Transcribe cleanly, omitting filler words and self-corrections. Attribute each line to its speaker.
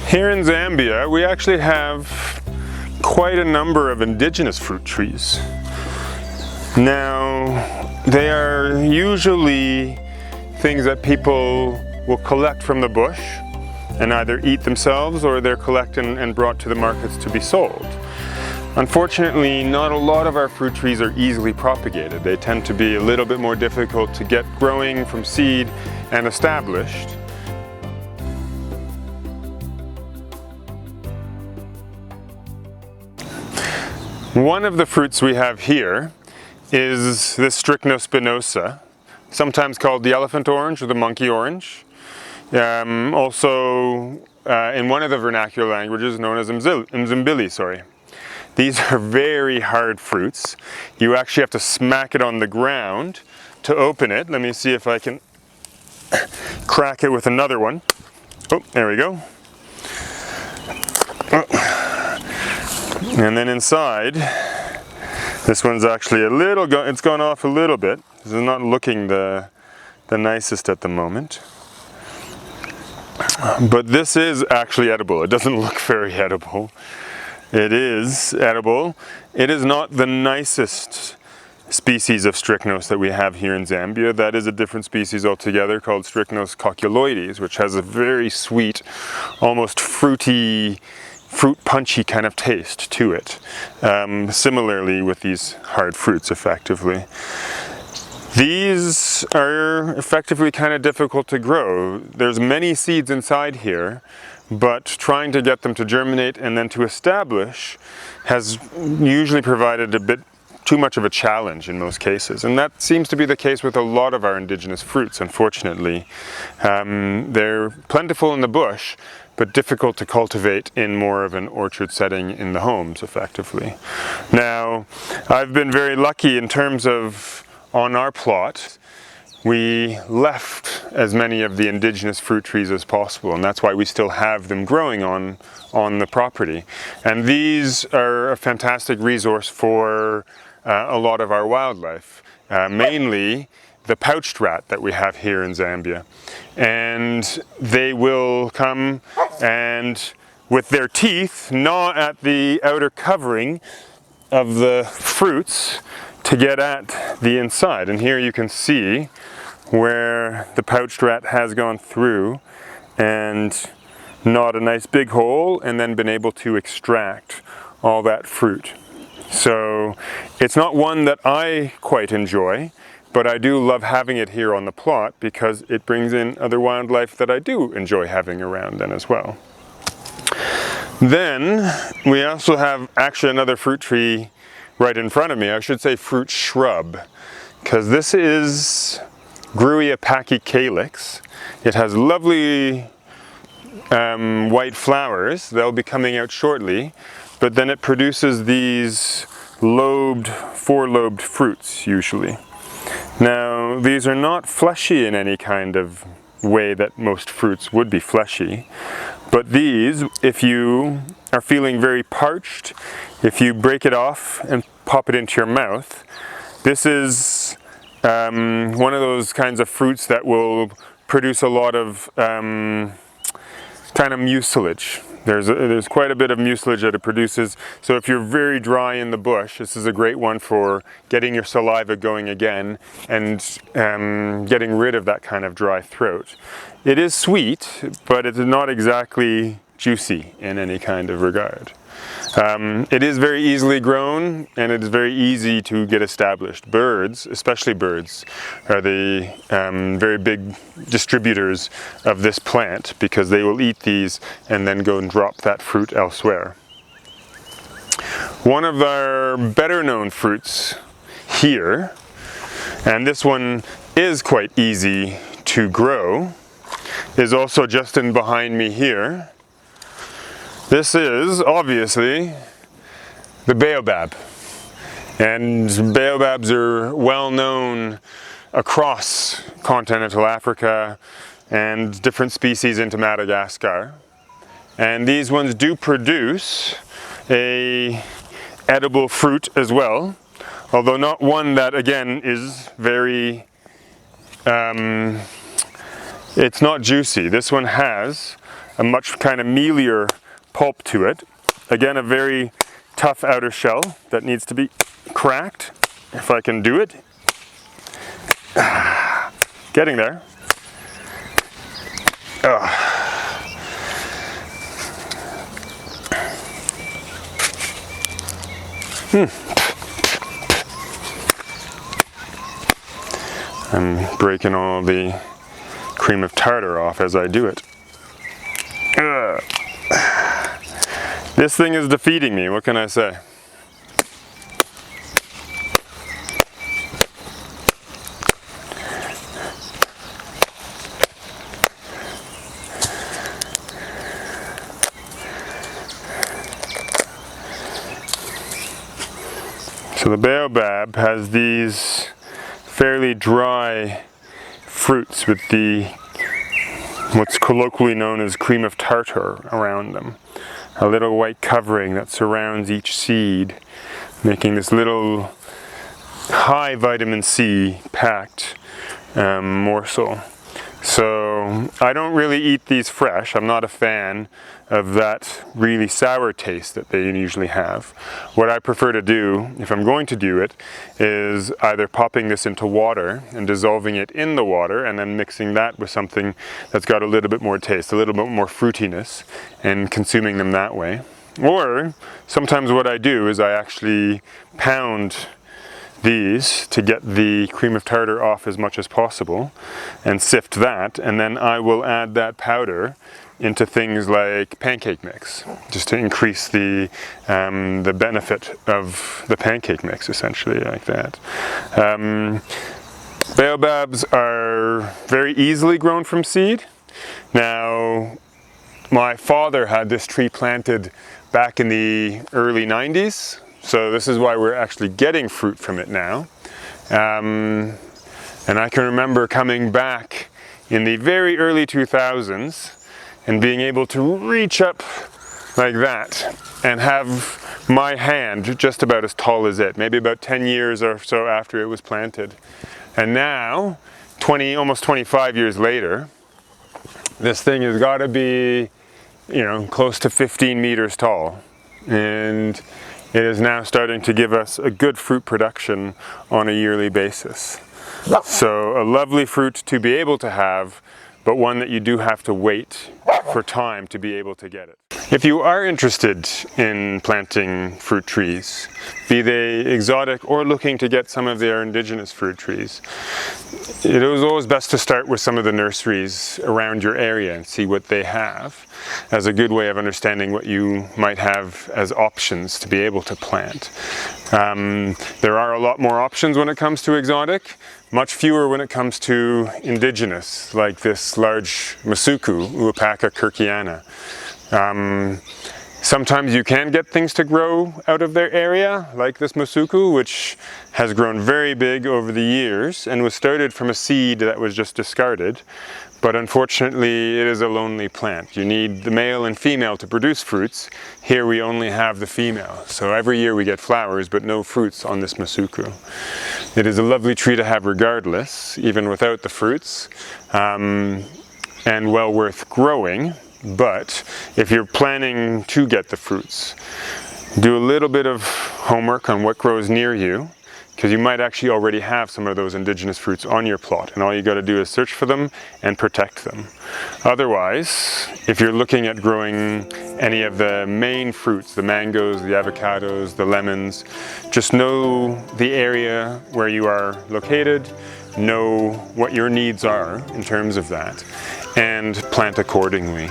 Speaker 1: Here in Zambia, we actually have quite a number of indigenous fruit trees. Now, they are usually things that people will collect from the bush and either eat themselves, or they're collected and brought to the markets to be sold. Unfortunately, not a lot of our fruit trees are easily propagated. They tend to be a little bit more difficult to get growing from seed and established. One of the fruits we have here is this Strychnos spinosa, sometimes called the elephant orange or the monkey orange. Also, in one of the vernacular languages known as Mzimbili, sorry. These are very hard fruits. You actually have to smack it on the ground to open it. Let me see if I can crack it with another one. Oh, there we go. Oh. And then inside, this one's actually a little, it's gone off a little bit. This is not looking the nicest at the moment. But this is actually edible. It doesn't look very edible. It is edible. It is not the nicest species of Strychnos that we have here in Zambia. That is a different species altogether called Strychnos cocculoides, which has a very sweet, almost fruity, fruit punchy kind of taste to it. Similarly with these hard fruits, effectively. These are effectively kind of difficult to grow. There's many seeds inside here, but trying to get them to germinate and then to establish has usually provided a bit too much of a challenge in most cases. And that seems to be the case with a lot of our indigenous fruits, unfortunately. They're plentiful in the bush, but difficult to cultivate in more of an orchard setting in the homes, effectively. Now, I've been very lucky in terms of, on our plot, we left as many of the indigenous fruit trees as possible, and that's why we still have them growing on the property. And these are a fantastic resource for a lot of our wildlife, mainly the pouched rat that we have here in Zambia. And they will come and, with their teeth, gnaw at the outer covering of the fruits to get at the inside. And here you can see where the pouched rat has gone through and gnawed a nice big hole and then been able to extract all that fruit. So it's not one that I quite enjoy, but I do love having it here on the plot because it brings in other wildlife that I do enjoy having around then as well. Then we also have actually another fruit tree right in front of me. I should say fruit shrub, because this is Grewia pachycalyx. It has lovely white flowers. They'll be coming out shortly, but then it produces these lobed, four-lobed fruits usually. Now, these are not fleshy in any kind of way that most fruits would be fleshy, but these, if you are feeling very parched, if you break it off and pop it into your mouth, this is one of those kinds of fruits that will produce a lot of kind of mucilage. There's quite a bit of mucilage that it produces, so if you're very dry in the bush, this is a great one for getting your saliva going again and getting rid of that kind of dry throat. It is sweet, but it's not exactly juicy in any kind of regard. It is very easily grown, and it is very easy to get established. Birds, especially birds, are the very big distributors of this plant because they will eat these and then go and drop that fruit elsewhere. One of our better known fruits here, and this one is quite easy to grow, is also just in behind me here. This is obviously the baobab, and baobabs are well known across continental Africa and different species into Madagascar. And these ones do produce a edible fruit as well, although not one that again is very, it's not juicy. This one has a much kind of mealier pulp to it. Again, a very tough outer shell that needs to be cracked, if I can do it. Getting there. I'm breaking all the cream of tartar off as I do it. This thing is defeating me, what can I say? So the baobab has these fairly dry fruits with what's colloquially known as cream of tartar around them. A little white covering that surrounds each seed, making this little high vitamin C packed morsel. So I don't really eat these fresh. I'm not a fan of that really sour taste that they usually have. What I prefer to do, if I'm going to do it, is either popping this into water and dissolving it in the water and then mixing that with something that's got a little bit more taste, a little bit more fruitiness, and consuming them that way. Or sometimes what I do is I actually pound these to get the cream of tartar off as much as possible and sift that, and then I will add that powder into things like pancake mix, just to increase the benefit of the pancake mix, essentially, like that. Baobabs are very easily grown from seed. Now, my father had this tree planted back in the early 90s, so this is why we're actually getting fruit from it now. And I can remember coming back in the very early 2000s and being able to reach up like that and have my hand just about as tall as it, maybe about 10 years or so after it was planted. And now, almost 25 years later, this thing has got to be, close to 15 meters tall. And it is now starting to give us a good fruit production on a yearly basis. So a lovely fruit to be able to have, but one that you do have to wait for time to be able to get it. If you are interested in planting fruit trees, be they exotic or looking to get some of their indigenous fruit trees, it is always best to start with some of the nurseries around your area and see what they have as a good way of understanding what you might have as options to be able to plant. There are a lot more options when it comes to exotic, much fewer when it comes to indigenous, like this large masuku, Uapaca kirkiana. Sometimes you can get things to grow out of their area, like this masuku, which has grown very big over the years and was started from a seed that was just discarded. But unfortunately, it is a lonely plant. You need the male and female to produce fruits. Here we only have the female. So every year we get flowers, but no fruits on this masuku. It is a lovely tree to have regardless, even without the fruits, and well worth growing. But if you're planning to get the fruits, do a little bit of homework on what grows near you, because you might actually already have some of those indigenous fruits on your plot, and all you got to do is search for them and protect them. Otherwise, if you're looking at growing any of the main fruits, the mangoes, the avocados, the lemons, just know the area where you are located, know what your needs are in terms of that, and plant accordingly.